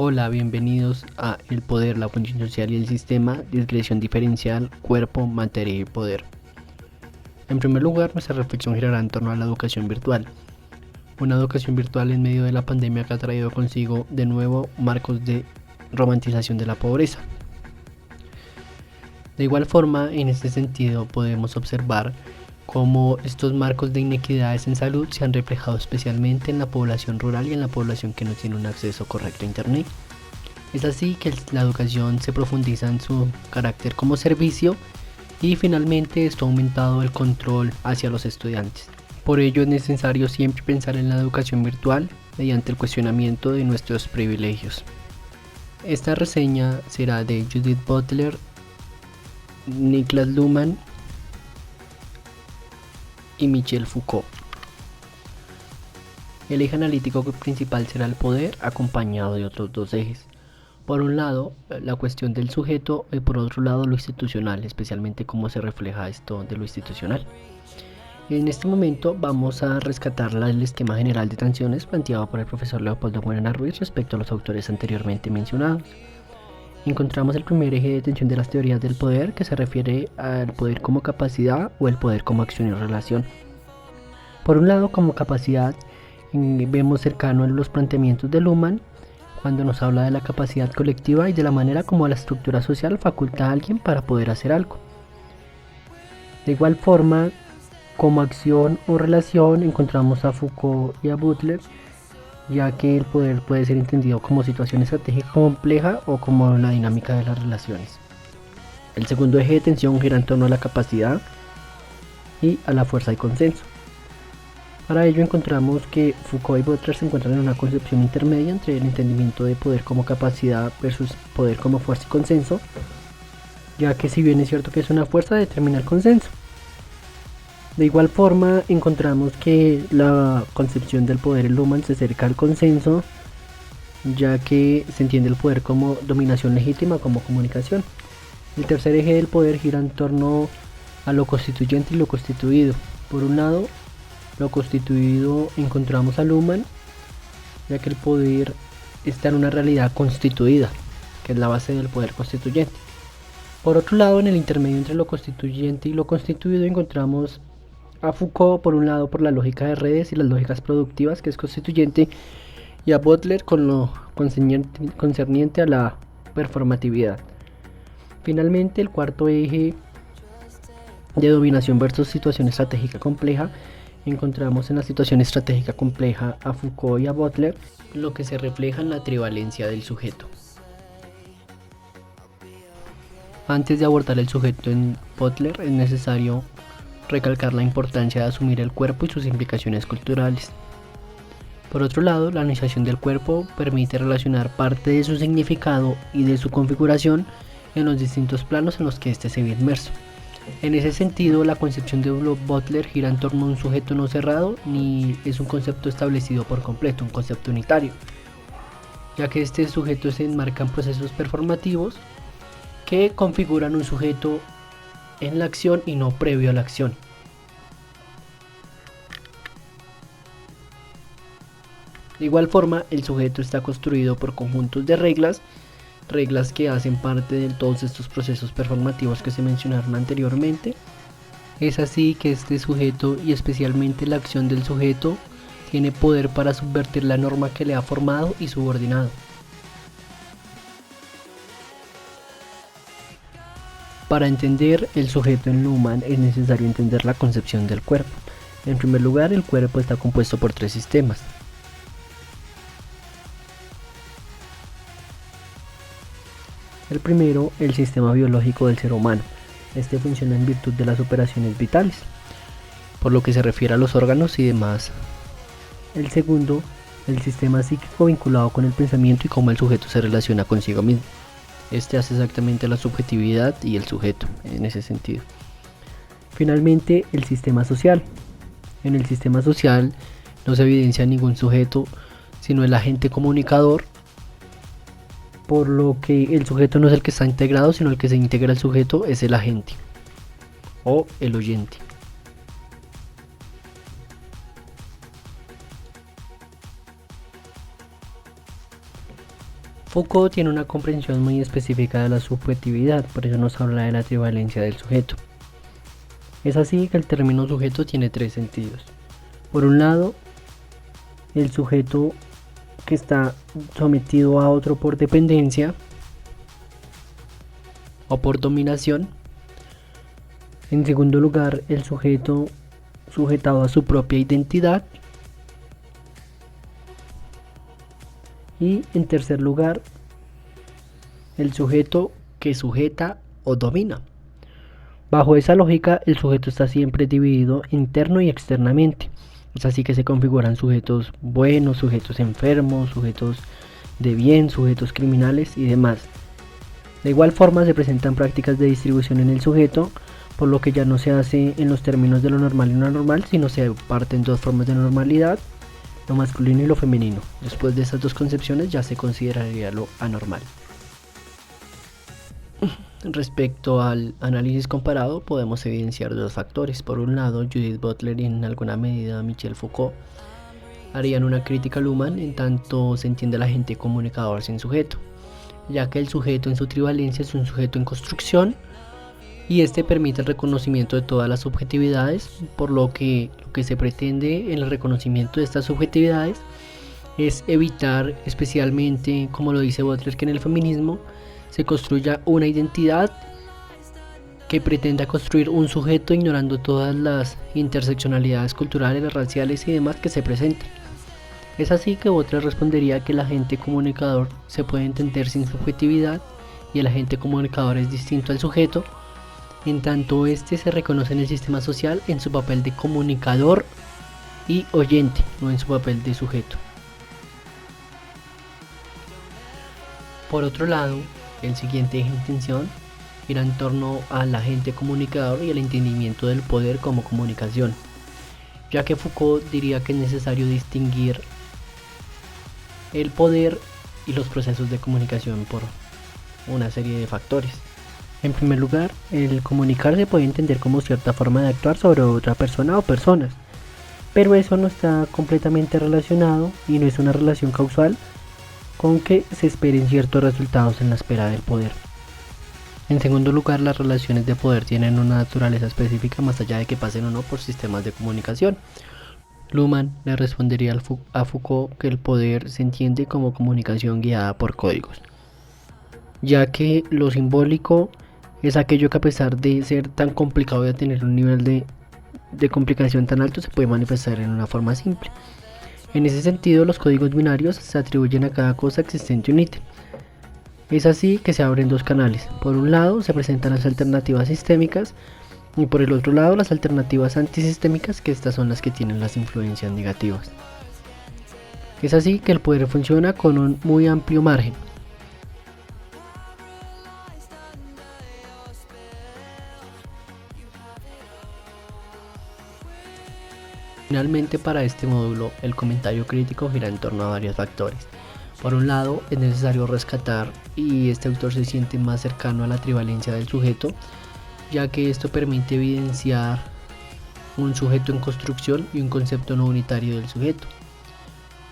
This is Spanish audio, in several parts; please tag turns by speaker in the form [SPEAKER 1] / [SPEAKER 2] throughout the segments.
[SPEAKER 1] Hola, bienvenidos a El Poder, la función social y el sistema, discreción diferencial, cuerpo, materia y poder. En primer lugar, nuestra reflexión girará en torno a la educación virtual. Una educación virtual en medio de la pandemia que ha traído consigo de nuevo marcos de romantización de la pobreza. De igual forma, en este sentido, podemos observar cómo estos marcos de inequidades en salud se han reflejado especialmente en la población rural y en la población que no tiene un acceso correcto a Internet. Es así que la educación se profundiza en su carácter como servicio y finalmente esto ha aumentado el control hacia los estudiantes. Por ello es necesario siempre pensar en la educación virtual mediante el cuestionamiento de nuestros privilegios. Esta reseña será de Judith Butler, Niklas Luhmann y Michel Foucault. El eje analítico principal será el poder, acompañado de otros dos ejes. Por un lado, la cuestión del sujeto y por otro lado lo institucional, especialmente cómo se refleja esto de lo institucional. En este momento vamos a rescatar el esquema general de tensiones planteado por el profesor Leopoldo Buena Ruiz respecto a los autores anteriormente mencionados. Encontramos el primer eje de tensión de las teorías del poder, que se refiere al poder como capacidad o el poder como acción y relación. Por un lado, como capacidad, vemos cercano a los planteamientos de Luhmann, cuando nos habla de la capacidad colectiva y de la manera como la estructura social faculta a alguien para poder hacer algo. De igual forma, como acción o relación, encontramos a Foucault y a Butler, ya que el poder puede ser entendido como situación estratégica compleja o como la dinámica de las relaciones. El segundo eje de tensión gira en torno a la capacidad y a la fuerza y consenso. Para ello encontramos que Foucault y Butler se encuentran en una concepción intermedia entre el entendimiento de poder como capacidad versus poder como fuerza y consenso, ya que si bien es cierto que es una fuerza, determina el consenso. De igual forma encontramos que la concepción del poder en Luhmann se acerca al consenso, ya que se entiende el poder como dominación legítima, como comunicación. El tercer eje del poder gira en torno a lo constituyente y lo constituido. Por un lado, lo constituido encontramos a Luhmann, ya que el poder está en una realidad constituida, que es la base del poder constituyente. Por otro lado, en el intermedio entre lo constituyente y lo constituido encontramos a Foucault, por un lado por la lógica de redes y las lógicas productivas, que es constituyente, y a Butler con lo concerniente a la performatividad. Finalmente, el cuarto eje de dominación versus situación estratégica compleja, encontramos en la situación estratégica compleja a Foucault y a Butler, lo que se refleja en la trivalencia del sujeto. Antes de abordar el sujeto en Butler, es necesario recalcar la importancia de asumir el cuerpo y sus implicaciones culturales. Por otro lado, la organización del cuerpo permite relacionar parte de su significado y de su configuración en los distintos planos en los que éste se ve inmerso. En ese sentido, la concepción de Butler gira en torno a un sujeto no cerrado, ni es un concepto establecido por completo, un concepto unitario, ya que este sujeto se enmarca en procesos performativos que configuran un sujeto en la acción y no previo a la acción. De igual forma, el sujeto está construido por conjuntos de reglas que hacen parte de todos estos procesos performativos que se mencionaron anteriormente. Es así que este sujeto, y especialmente la acción del sujeto, tiene poder para subvertir la norma que le ha formado y subordinado. Para entender el sujeto en Luhmann es necesario entender la concepción del cuerpo. En primer lugar, el cuerpo está compuesto por tres sistemas. El primero, el sistema biológico del ser humano. Este funciona en virtud de las operaciones vitales, por lo que se refiere a los órganos y demás. El segundo, el sistema psíquico vinculado con el pensamiento y cómo el sujeto se relaciona consigo mismo. Este hace exactamente la subjetividad y el sujeto en ese sentido. Finalmente, el sistema social. En el sistema social no se evidencia ningún sujeto, sino el agente comunicador, por lo que el sujeto no es el que está integrado, sino el que se integra al sujeto es el agente o el oyente. Foucault tiene una comprensión muy específica de la subjetividad, por eso nos habla de la trivalencia del sujeto. Es así que el término sujeto tiene tres sentidos. Por un lado, el sujeto que está sometido a otro por dependencia o por dominación. En segundo lugar, el sujeto sujetado a su propia identidad. Y en tercer lugar, el sujeto que sujeta o domina. Bajo esa lógica, el sujeto está siempre dividido interno y externamente. Es así que se configuran sujetos buenos, sujetos enfermos, sujetos de bien, sujetos criminales y demás. De igual forma se presentan prácticas de distribución en el sujeto, por lo que ya no se hace en los términos de lo normal y lo anormal, sino se parten dos formas de normalidad, lo masculino y lo femenino. Después de estas dos concepciones ya se consideraría lo anormal. Respecto al análisis comparado, podemos evidenciar dos factores. Por un lado, Judith Butler y en alguna medida Michel Foucault harían una crítica a Luhmann en tanto se entiende al agente comunicador sin sujeto, ya que el sujeto en su trivalencia es un sujeto en construcción y este permite el reconocimiento de todas las subjetividades, por lo que se pretende en el reconocimiento de estas subjetividades es evitar, especialmente como lo dice Butler, que en el feminismo se construya una identidad que pretenda construir un sujeto ignorando todas las interseccionalidades culturales, raciales y demás que se presentan. Es así que Butler respondería que el agente comunicador se puede entender sin subjetividad y el agente comunicador es distinto al sujeto, en tanto este se reconoce en el sistema social en su papel de comunicador y oyente, no en su papel de sujeto. Por otro lado, el siguiente eje de intención irá en torno al agente comunicador y el entendimiento del poder como comunicación, ya que Foucault diría que es necesario distinguir el poder y los procesos de comunicación por una serie de factores. En primer lugar, el comunicar se puede entender como cierta forma de actuar sobre otra persona o personas, pero eso no está completamente relacionado y no es una relación causal con que se esperen ciertos resultados en la esfera del poder. En segundo lugar, las relaciones de poder tienen una naturaleza específica más allá de que pasen o no por sistemas de comunicación. Luhmann le respondería a Foucault que el poder se entiende como comunicación guiada por códigos, ya que lo simbólico es aquello que a pesar de ser tan complicado de tener un nivel de complicación tan alto se puede manifestar en una forma simple. En ese sentido, los códigos binarios se atribuyen a cada cosa existente un ítem. Es así que se abren dos canales. Por un lado se presentan las alternativas sistémicas y por el otro lado las alternativas antisistémicas, que estas son las que tienen las influencias negativas. Es así que el poder funciona con un muy amplio margen. Finalmente, para este módulo, el comentario crítico gira en torno a varios factores. Por un lado, es necesario rescatar, y este autor se siente más cercano a la trivalencia del sujeto, ya que esto permite evidenciar un sujeto en construcción y un concepto no unitario del sujeto.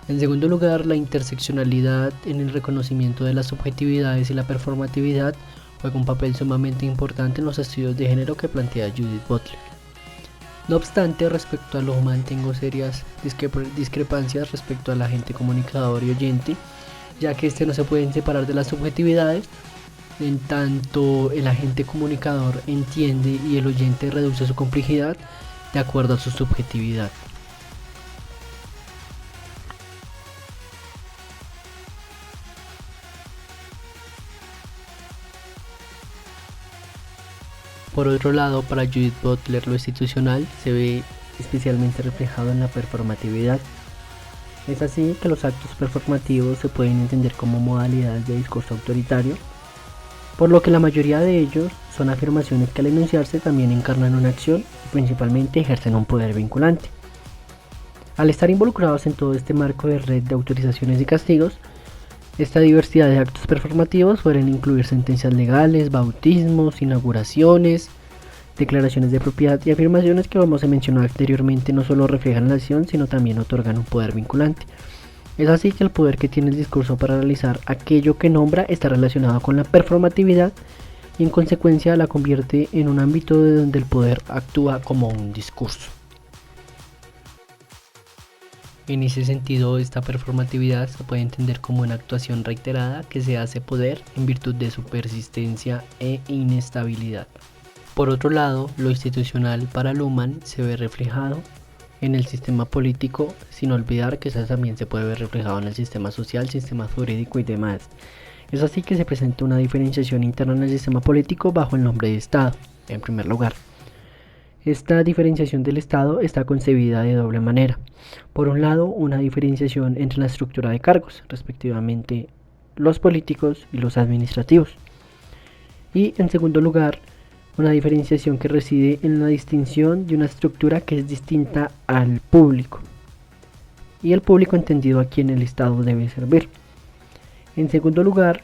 [SPEAKER 1] En segundo lugar, la interseccionalidad en el reconocimiento de las subjetividades y la performatividad juega un papel sumamente importante en los estudios de género que plantea Judith Butler. No obstante, respecto a Luhmann tengo serias discrepancias respecto al agente comunicador y oyente, ya que no se pueden separar de las subjetividades, en tanto el agente comunicador entiende y el oyente reduce su complejidad de acuerdo a su subjetividad. Por otro lado, para Judith Butler lo institucional se ve especialmente reflejado en la performatividad. Es así que los actos performativos se pueden entender como modalidades de discurso autoritario, por lo que la mayoría de ellos son afirmaciones que al enunciarse también encarnan una acción y principalmente ejercen un poder vinculante. Al estar involucrados en todo este marco de red de autorizaciones y castigos, esta diversidad de actos performativos pueden incluir sentencias legales, bautismos, inauguraciones, declaraciones de propiedad y afirmaciones que, como se mencionó anteriormente, no solo reflejan la acción, sino también otorgan un poder vinculante. Es así que el poder que tiene el discurso para realizar aquello que nombra está relacionado con la performatividad y en consecuencia la convierte en un ámbito de donde el poder actúa como un discurso. En ese sentido, esta performatividad se puede entender como una actuación reiterada que se hace poder en virtud de su persistencia e inestabilidad. Por otro lado, lo institucional para Luhmann se ve reflejado en el sistema político, sin olvidar que eso también se puede ver reflejado en el sistema social, sistema jurídico y demás. Es así que se presenta una diferenciación interna en el sistema político bajo el nombre de Estado, en primer lugar. Esta diferenciación del Estado está concebida de doble manera. Por un lado, una diferenciación entre la estructura de cargos, respectivamente los políticos y los administrativos. Y en segundo lugar, una diferenciación que reside en la distinción de una estructura que es distinta al público, y el público entendido a quien el Estado debe servir. En segundo lugar,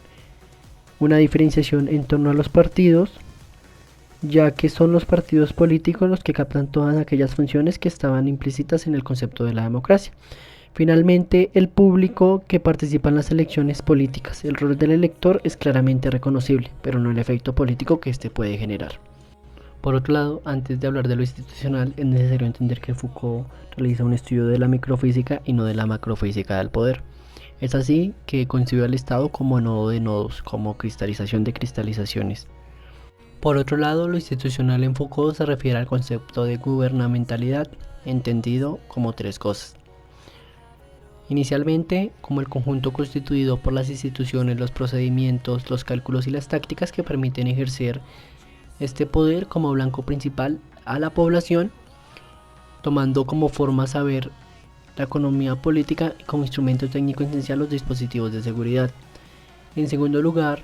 [SPEAKER 1] una diferenciación en torno a los partidos, ya que son los partidos políticos los que captan todas aquellas funciones que estaban implícitas en el concepto de la democracia. Finalmente, el público que participa en las elecciones políticas. El rol del elector es claramente reconocible, pero no el efecto político que éste puede generar. Por otro lado, antes de hablar de lo institucional, es necesario entender que Foucault realiza un estudio de la microfísica y no de la macrofísica del poder. Es así que concibe al Estado como nodo de nodos, como cristalización de cristalizaciones. Por otro lado, lo institucional en Foucault se refiere al concepto de gubernamentalidad, entendido como tres cosas. Inicialmente, como el conjunto constituido por las instituciones, los procedimientos, los cálculos y las tácticas que permiten ejercer este poder como blanco principal a la población, tomando como forma saber la economía política y como instrumento técnico esencial los dispositivos de seguridad. En segundo lugar,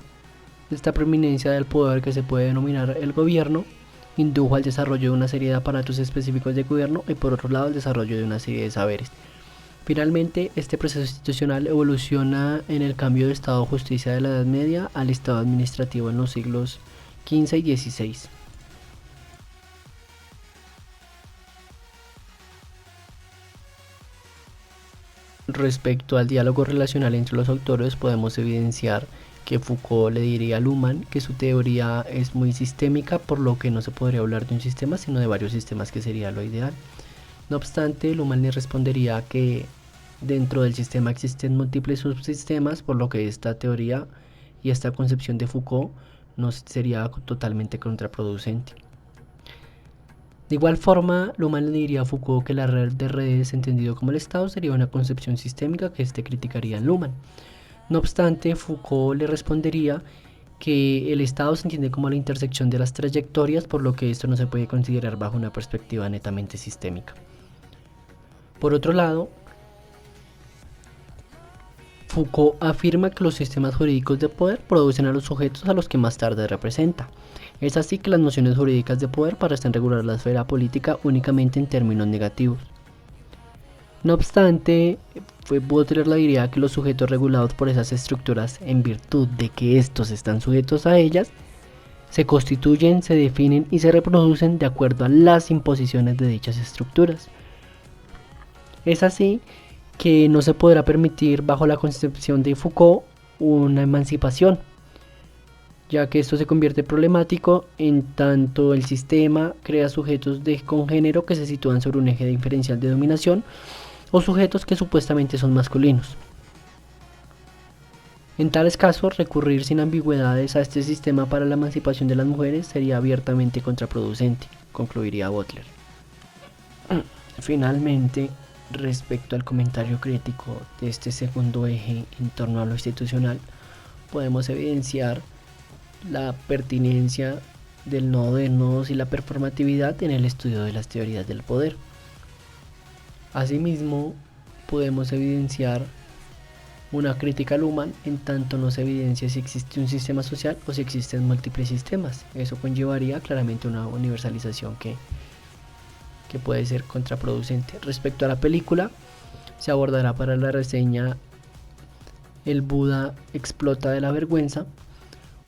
[SPEAKER 1] esta preeminencia del poder que se puede denominar el gobierno indujo al desarrollo de una serie de aparatos específicos de gobierno y por otro lado el desarrollo de una serie de saberes. Finalmente, este proceso institucional evoluciona en el cambio de estado de justicia de la Edad Media al estado administrativo en los siglos XV y XVI. Respecto al diálogo relacional entre los autores, podemos evidenciar que Foucault le diría a Luhmann que su teoría es muy sistémica, por lo que no se podría hablar de un sistema, sino de varios sistemas, que sería lo ideal. No obstante, Luhmann le respondería que dentro del sistema existen múltiples subsistemas, por lo que esta teoría y esta concepción de Foucault no sería totalmente contraproducente. De igual forma, Luhmann le diría a Foucault que la red de redes, entendido como el Estado, sería una concepción sistémica que éste criticaría en Luhmann. No obstante, Foucault le respondería que el Estado se entiende como la intersección de las trayectorias, por lo que esto no se puede considerar bajo una perspectiva netamente sistémica. Por otro lado, Foucault afirma que los sistemas jurídicos de poder producen a los sujetos a los que más tarde representa. Es así que las nociones jurídicas de poder parecen regular la esfera política únicamente en términos negativos. No obstante, Butler le diría que los sujetos regulados por esas estructuras, en virtud de que estos están sujetos a ellas, se constituyen, se definen y se reproducen de acuerdo a las imposiciones de dichas estructuras. Es así que no se podrá permitir, bajo la concepción de Foucault, una emancipación, ya que esto se convierte problemático en tanto el sistema crea sujetos de congénero que se sitúan sobre un eje diferencial de dominación o sujetos que supuestamente son masculinos. En tales casos, recurrir sin ambigüedades a este sistema para la emancipación de las mujeres sería abiertamente contraproducente, concluiría Butler. Finalmente, respecto al comentario crítico de este segundo eje en torno a lo institucional, podemos evidenciar la pertinencia del nodo de nodos y la performatividad en el estudio de las teorías del poder. Asimismo, podemos evidenciar una crítica a Luhmann en tanto no se evidencia si existe un sistema social o si existen múltiples sistemas. Eso conllevaría claramente una universalización que puede ser contraproducente. Respecto a la película, se abordará para la reseña El Buda explota de la vergüenza,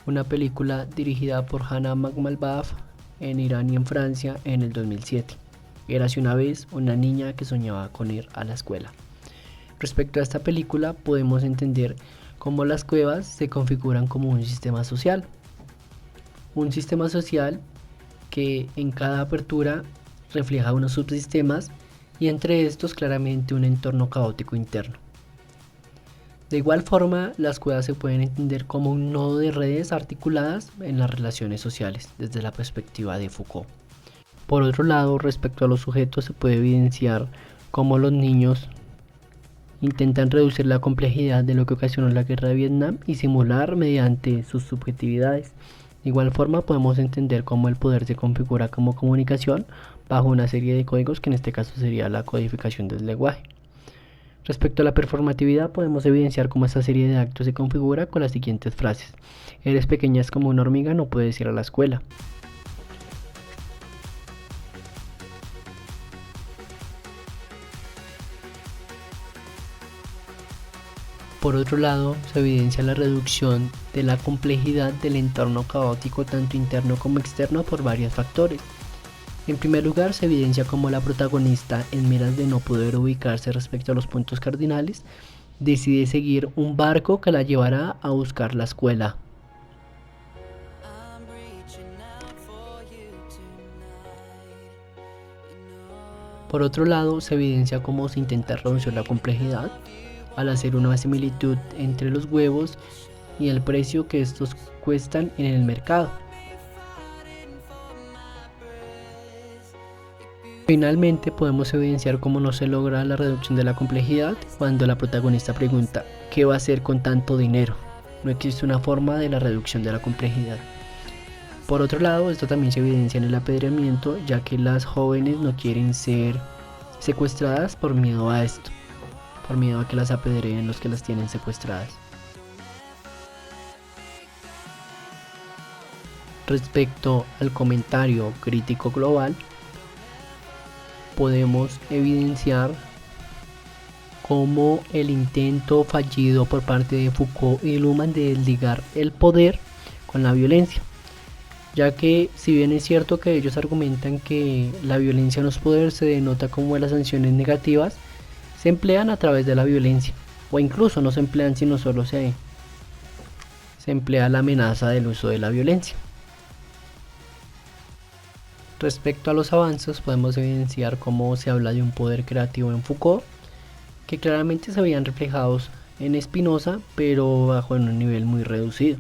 [SPEAKER 1] una película dirigida por Hannah Maghmalbaf en Irán y en Francia en el 2007. Érase una vez una niña que soñaba con ir a la escuela. Respecto a esta película, podemos entender cómo las cuevas se configuran como un sistema social. Un sistema social que en cada apertura refleja unos subsistemas y entre estos claramente un entorno caótico interno. De igual forma, las cuevas se pueden entender como un nodo de redes articuladas en las relaciones sociales desde la perspectiva de Foucault. Por otro lado, respecto a los sujetos, se puede evidenciar cómo los niños intentan reducir la complejidad de lo que ocasionó la guerra de Vietnam y simular mediante sus subjetividades. De igual forma, podemos entender cómo el poder se configura como comunicación bajo una serie de códigos que en este caso sería la codificación del lenguaje. Respecto a la performatividad, podemos evidenciar cómo esta serie de actos se configura con las siguientes frases: eres pequeña es como una hormiga, no puedes ir a la escuela. Por otro lado, se evidencia la reducción de la complejidad del entorno caótico tanto interno como externo por varios factores. En primer lugar, se evidencia cómo la protagonista, en miras de no poder ubicarse respecto a los puntos cardinales, decide seguir un barco que la llevará a buscar la escuela. Por otro lado, se evidencia cómo se intenta reducir la complejidad al hacer una similitud entre los huevos y el precio que estos cuestan en el mercado. Finalmente, podemos evidenciar cómo no se logra la reducción de la complejidad cuando la protagonista pregunta ¿qué va a hacer con tanto dinero? No existe una forma de la reducción de la complejidad. Por otro lado, esto también se evidencia en el apedreamiento, ya que las jóvenes no quieren ser secuestradas por miedo a esto, por miedo a que las apedreen los que las tienen secuestradas. Respecto al comentario crítico global, podemos evidenciar cómo el intento fallido por parte de Foucault y Luhmann de desligar el poder con la violencia, ya que si bien es cierto que ellos argumentan que la violencia no es poder, se denota como las sanciones negativas se emplean a través de la violencia, o incluso no se emplean sino solo se emplea la amenaza del uso de la violencia. Respecto a los avances, podemos evidenciar cómo se habla de un poder creativo en Foucault, que claramente se veían reflejados en Spinoza, pero bajo en un nivel muy reducido.